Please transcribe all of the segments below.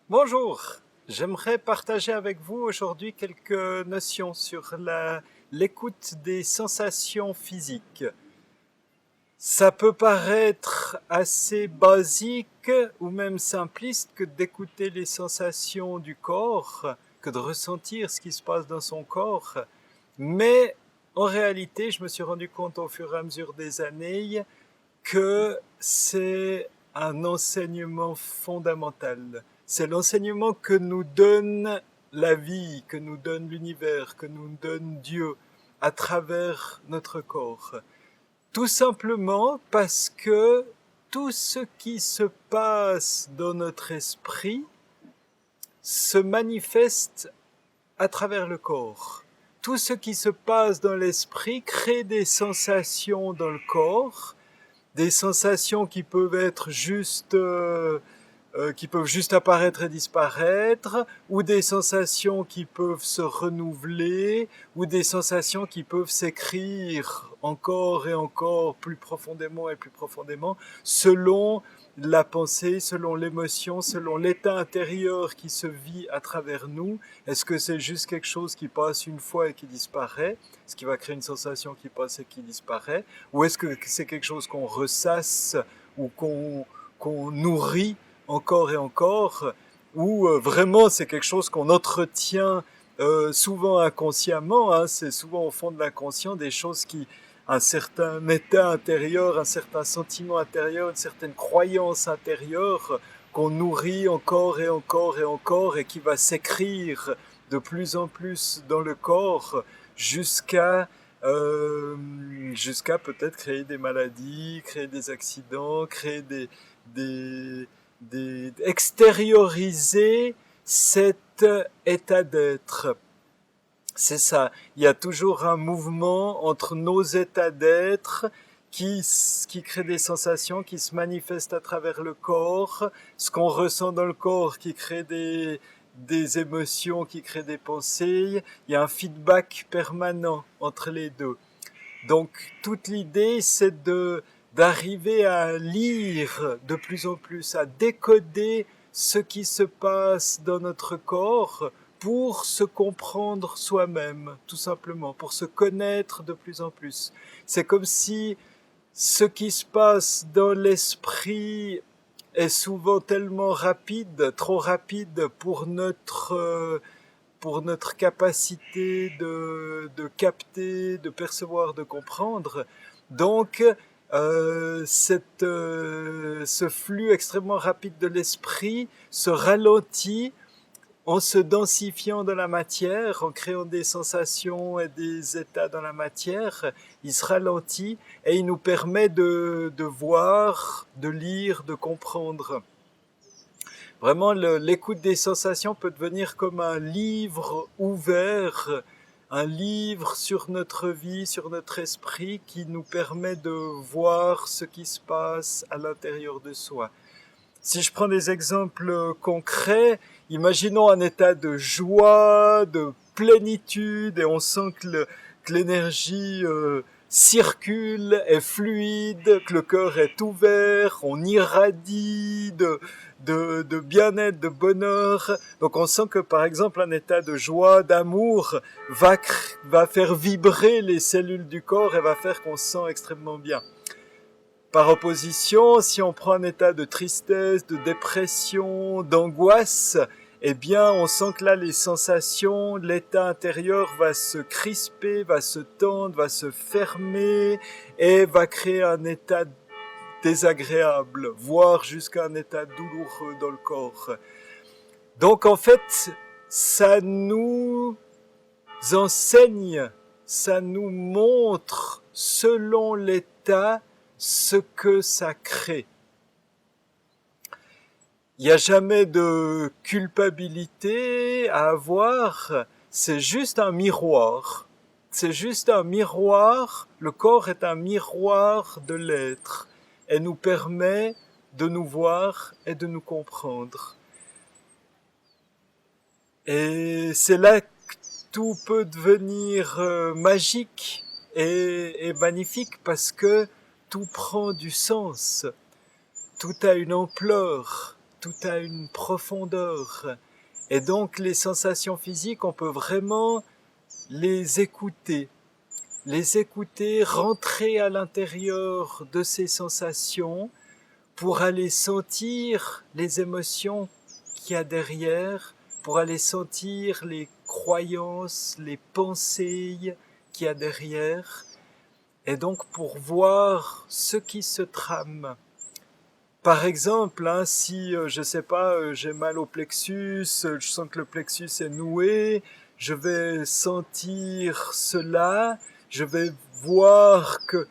Bonjour, j'aimerais partager avec vous aujourd'hui quelques notions sur l'écoute des sensations physiques. Ça peut paraître assez basique ou même simpliste que d'écouter les sensations du corps, que de ressentir ce qui se passe dans son corps, mais en réalité, je me suis rendu compte au fur et à mesure des années que c'est un enseignement fondamental. C'est l'enseignement que nous donne la vie, que nous donne l'univers, que nous donne Dieu à travers notre corps. Tout simplement parce que tout ce qui se passe dans notre esprit se manifeste à travers le corps. Tout ce qui se passe dans l'esprit crée des sensations dans le corps, des sensations qui peuvent être qui peuvent juste apparaître et disparaître, ou des sensations qui peuvent se renouveler, ou des sensations qui peuvent s'écrire encore et encore plus profondément et plus profondément, selon la pensée, selon l'émotion, selon l'état intérieur qui se vit à travers nous. Est-ce que c'est juste quelque chose qui passe une fois et qui disparaît, ce qui va créer une sensation qui passe et qui disparaît, ou est-ce que c'est quelque chose qu'on ressasse ou qu'on nourrit encore et encore, ou vraiment c'est quelque chose qu'on entretient souvent inconsciemment, hein, c'est souvent au fond de l'inconscient des choses qui, un certain état intérieur, un certain sentiment intérieur, une certaine croyance intérieure qu'on nourrit encore et encore et encore et qui va s'écrire de plus en plus dans le corps jusqu'à peut-être créer des maladies, créer des accidents, créer extérioriser cet état d'être. C'est ça. Il y a toujours un mouvement entre nos états d'être qui crée des sensations, qui se manifestent à travers le corps, ce qu'on ressent dans le corps qui crée des émotions, qui crée des pensées. Il y a un feedback permanent entre les deux. Donc, toute l'idée, c'est d'arriver à lire de plus en plus, à décoder ce qui se passe dans notre corps pour se comprendre soi-même, tout simplement, pour se connaître de plus en plus. C'est comme si ce qui se passe dans l'esprit est souvent tellement rapide, trop rapide pour notre capacité de capter, de percevoir, de comprendre. Donc, ce flux extrêmement rapide de l'esprit se ralentit en se densifiant dans la matière, en créant des sensations et des états dans la matière. Il se ralentit et il nous permet de voir, de lire, de comprendre. Vraiment, l'écoute des sensations peut devenir comme un livre ouvert, un livre sur notre vie, sur notre esprit, qui nous permet de voir ce qui se passe à l'intérieur de soi. Si je prends des exemples concrets, imaginons un état de joie, de plénitude, et on sent que l'énergie circule, est fluide, que le cœur est ouvert, on irradie de bien-être, de bonheur. Donc on sent que par exemple un état de joie, d'amour va faire vibrer les cellules du corps et va faire qu'on se sent extrêmement bien. Par opposition, si on prend un état de tristesse, de dépression, d'angoisse, eh bien, on sent que là, les sensations, l'état intérieur va se crisper, va se tendre, va se fermer et va créer un état désagréable, voire jusqu'à un état douloureux dans le corps. Donc, en fait, ça nous enseigne, ça nous montre, selon l'état, ce que ça crée. Il n'y a jamais de culpabilité à avoir, c'est juste un miroir. C'est juste un miroir, le corps est un miroir de l'être et nous permet de nous voir et de nous comprendre. Et c'est là que tout peut devenir magique et magnifique parce que tout prend du sens, tout a une ampleur, tout a une profondeur. Et donc les sensations physiques, on peut vraiment les écouter, rentrer à l'intérieur de ces sensations pour aller sentir les émotions qu'il y a derrière, pour aller sentir les croyances, les pensées qu'il y a derrière, et donc pour voir ce qui se trame. Par exemple, hein, si, je sais pas, j'ai mal au plexus, je sens que le plexus est noué, je vais sentir cela, je vais voir que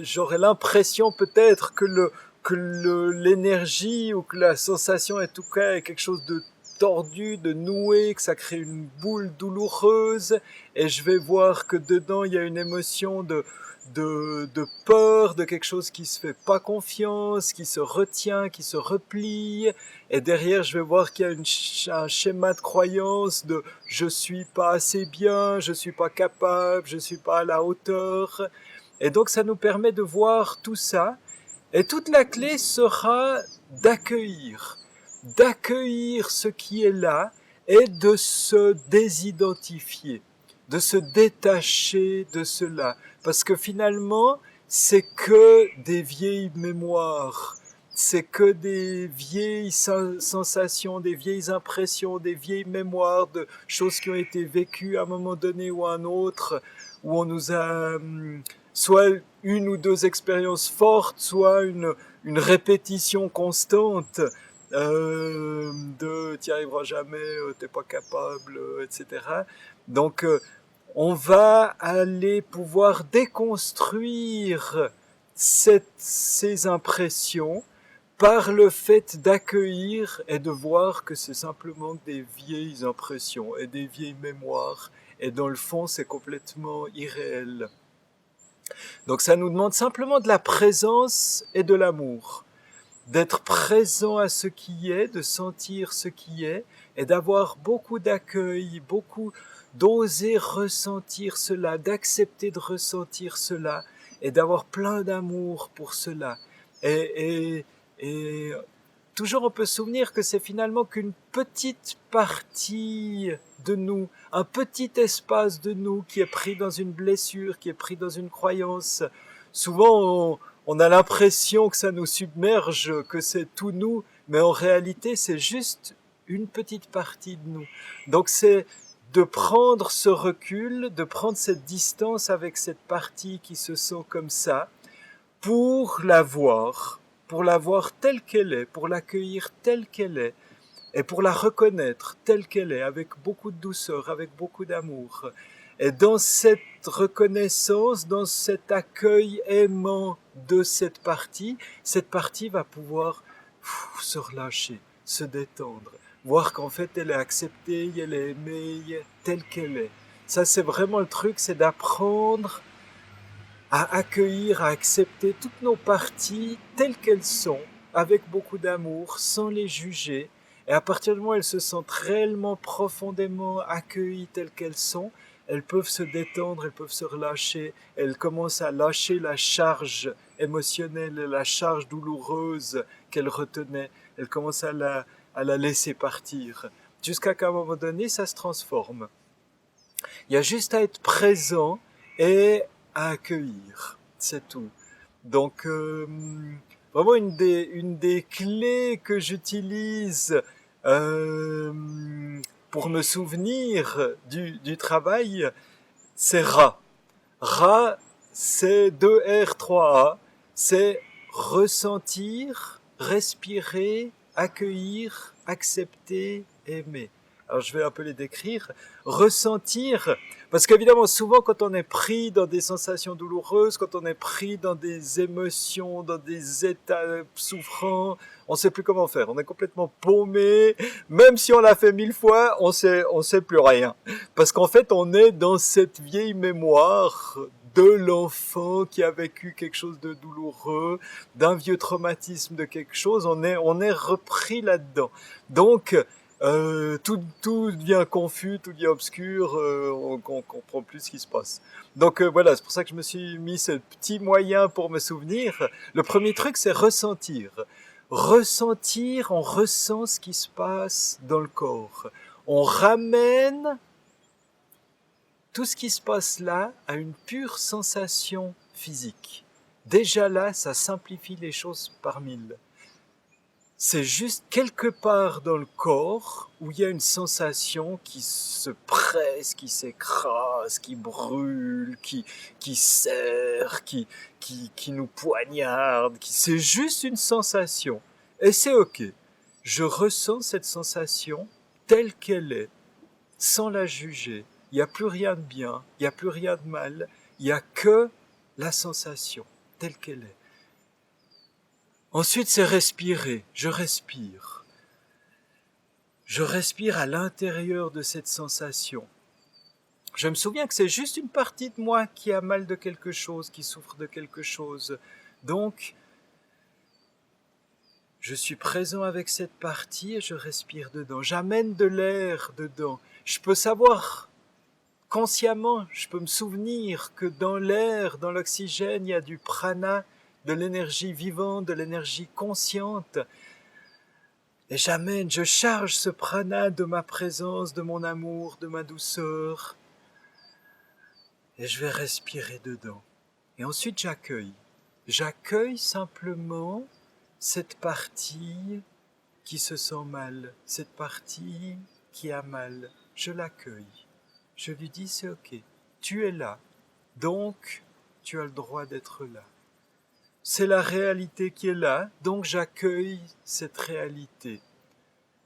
j'aurai l'impression peut-être que l'énergie ou que la sensation en tout cas est quelque chose de tordu, de noué, que ça crée une boule douloureuse, et je vais voir que dedans il y a une émotion de peur, de quelque chose qui se fait pas confiance, qui se retient, qui se replie, et derrière je vais voir qu'il y a un schéma de croyance de je suis pas assez bien, je suis pas capable, je suis pas à la hauteur, et donc ça nous permet de voir tout ça, et toute la clé sera d'accueillir ce qui est là et de se désidentifier, de se détacher de cela. Parce que finalement, c'est que des vieilles mémoires, c'est que des vieilles sensations, des vieilles impressions, des vieilles mémoires de choses qui ont été vécues à un moment donné ou à un autre, où on nous a soit une ou deux expériences fortes, soit une répétition constante de t'y arriveras jamais, t'es pas capable, etc. Donc on va aller pouvoir déconstruire ces impressions par le fait d'accueillir et de voir que c'est simplement des vieilles impressions et des vieilles mémoires, et dans le fond c'est complètement irréel. Donc ça nous demande simplement de la présence et de l'amour, d'être présent à ce qui est, de sentir ce qui est, et d'avoir beaucoup d'accueil, beaucoup d'oser ressentir cela, d'accepter de ressentir cela, et d'avoir plein d'amour pour cela. Et toujours on peut se souvenir que c'est finalement qu'une petite partie de nous, un petit espace de nous qui est pris dans une blessure, qui est pris dans une croyance. Souvent on a l'impression que ça nous submerge, que c'est tout nous, mais en réalité c'est juste une petite partie de nous. Donc c'est de prendre ce recul, de prendre cette distance avec cette partie qui se sent comme ça, pour la voir telle qu'elle est, pour l'accueillir telle qu'elle est, et pour la reconnaître telle qu'elle est, avec beaucoup de douceur, avec beaucoup d'amour. Et dans cette reconnaissance, dans cet accueil aimant de cette partie va pouvoir se relâcher, se détendre, voir qu'en fait elle est acceptée, elle est aimée telle qu'elle est. Ça c'est vraiment le truc, c'est d'apprendre à accueillir, à accepter toutes nos parties telles qu'elles sont, avec beaucoup d'amour, sans les juger. Et à partir du moment où elles se sentent réellement, profondément accueillies telles qu'elles sont, elles peuvent se détendre, elles peuvent se relâcher, elles commencent à lâcher la charge émotionnelle, la charge douloureuse qu'elles retenaient. Elles commencent à la laisser partir. Jusqu'à qu'à un moment donné, ça se transforme. Il y a juste à être présent et à accueillir, c'est tout. Donc vraiment une des clés que j'utilise pour me souvenir du travail, c'est RA. RA, c'est 2R, 3A, c'est ressentir, respirer, accueillir, accepter, aimer. Alors je vais un peu les décrire. Ressentir, parce qu'évidemment souvent quand on est pris dans des sensations douloureuses, quand on est pris dans des émotions, dans des états souffrants, on sait plus comment faire. On est complètement paumé, même si on l'a fait 1000 fois, on sait plus rien. Parce qu'en fait on est dans cette vieille mémoire de l'enfant qui a vécu quelque chose de douloureux, d'un vieux traumatisme de quelque chose, on est repris là-dedans. Donc tout devient confus, tout devient obscur, on comprend plus ce qui se passe. Donc voilà, c'est pour ça que je me suis mis ce petit moyen pour me souvenir. Le premier truc, c'est ressentir. Ressentir, on ressent ce qui se passe dans le corps. On ramène tout ce qui se passe là à une pure sensation physique. Déjà là, ça simplifie les choses par mille. C'est juste quelque part dans le corps où il y a une sensation qui se presse, qui s'écrase, qui brûle, qui serre, qui nous poignarde. C'est juste une sensation. Et c'est ok. Je ressens cette sensation telle qu'elle est, sans la juger. Il n'y a plus rien de bien, il n'y a plus rien de mal, il n'y a que la sensation telle qu'elle est. Ensuite, c'est respirer. Je respire. Je respire à l'intérieur de cette sensation. Je me souviens que c'est juste une partie de moi qui a mal de quelque chose, qui souffre de quelque chose. Donc, je suis présent avec cette partie et je respire dedans. J'amène de l'air dedans. Je peux savoir consciemment, je peux me souvenir que dans l'air, dans l'oxygène, il y a du prana, de l'énergie vivante, de l'énergie consciente. Et j'amène, je charge ce prana de ma présence, de mon amour, de ma douceur. Et je vais respirer dedans. Et ensuite j'accueille. J'accueille simplement cette partie qui se sent mal, cette partie qui a mal. Je l'accueille. Je lui dis c'est ok, tu es là, donc tu as le droit d'être là. C'est la réalité qui est là, donc j'accueille cette réalité.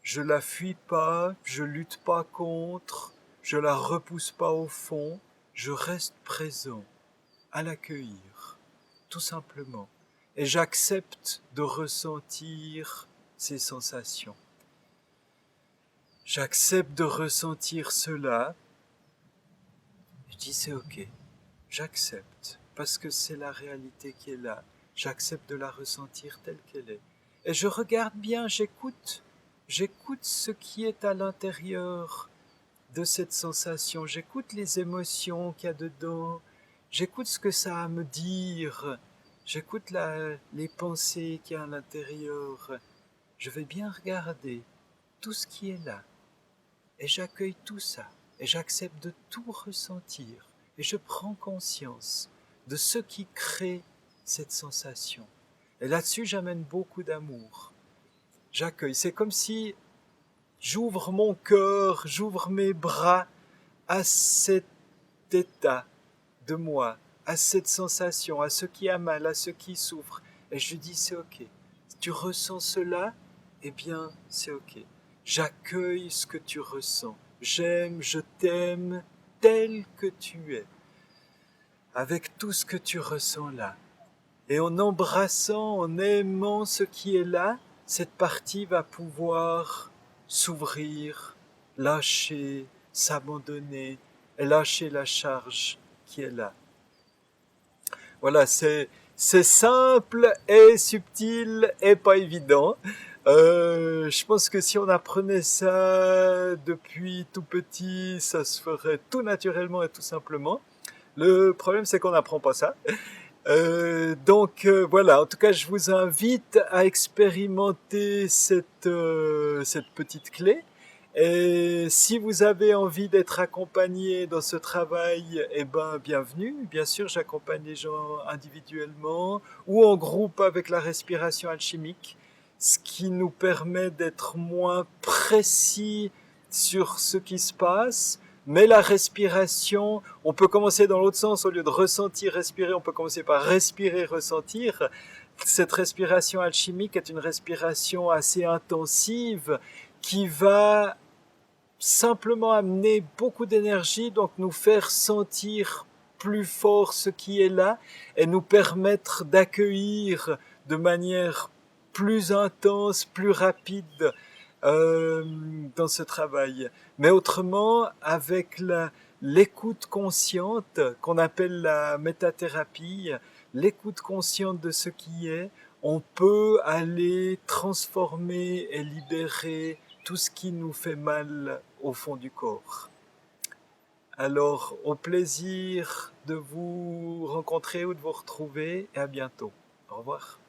Je la fuis pas, je lutte pas contre, je la repousse pas au fond, je reste présent à l'accueillir, tout simplement. Et j'accepte de ressentir ces sensations. J'accepte de ressentir cela. Je dis c'est ok, j'accepte, parce que c'est la réalité qui est là. J'accepte de la ressentir telle qu'elle est. Et je regarde bien, j'écoute ce qui est à l'intérieur de cette sensation. J'écoute les émotions qu'il y a dedans. J'écoute ce que ça a à me dire. J'écoute les pensées qu'il y a à l'intérieur. Je vais bien regarder tout ce qui est là. Et j'accueille tout ça. Et j'accepte de tout ressentir. Et je prends conscience de ce qui crée cette sensation. Et là-dessus, j'amène beaucoup d'amour. J'accueille. C'est comme si j'ouvre mon cœur, j'ouvre mes bras à cet état de moi, à cette sensation, à ce qui a mal, à ce qui souffre. Et je dis, c'est ok. Si tu ressens cela, eh bien, c'est ok. J'accueille ce que tu ressens. J'aime, je t'aime tel que tu es, avec tout ce que tu ressens là. Et en embrassant, en aimant ce qui est là, cette partie va pouvoir s'ouvrir, lâcher, s'abandonner et lâcher la charge qui est là. Voilà, c'est simple et subtil et pas évident. Je pense que si on apprenait ça depuis tout petit, ça se ferait tout naturellement et tout simplement. Le problème, c'est qu'on n'apprend pas ça. Voilà, en tout cas je vous invite à expérimenter cette petite clé, et si vous avez envie d'être accompagné dans ce travail, eh ben bienvenue. Bien sûr, j'accompagne les gens individuellement ou en groupe avec la respiration alchimique, ce qui nous permet d'être moins précis sur ce qui se passe. Mais la respiration, on peut commencer dans l'autre sens, au lieu de ressentir, respirer, on peut commencer par respirer, ressentir. Cette respiration alchimique est une respiration assez intensive qui va simplement amener beaucoup d'énergie, donc nous faire sentir plus fort ce qui est là et nous permettre d'accueillir de manière plus intense, plus rapide dans ce travail. Mais autrement, avec l'écoute consciente qu'on appelle la métathérapie, l'écoute consciente de ce qui est, on peut aller transformer et libérer tout ce qui nous fait mal au fond du corps. Alors, au plaisir de vous rencontrer ou de vous retrouver, et à bientôt. Au revoir.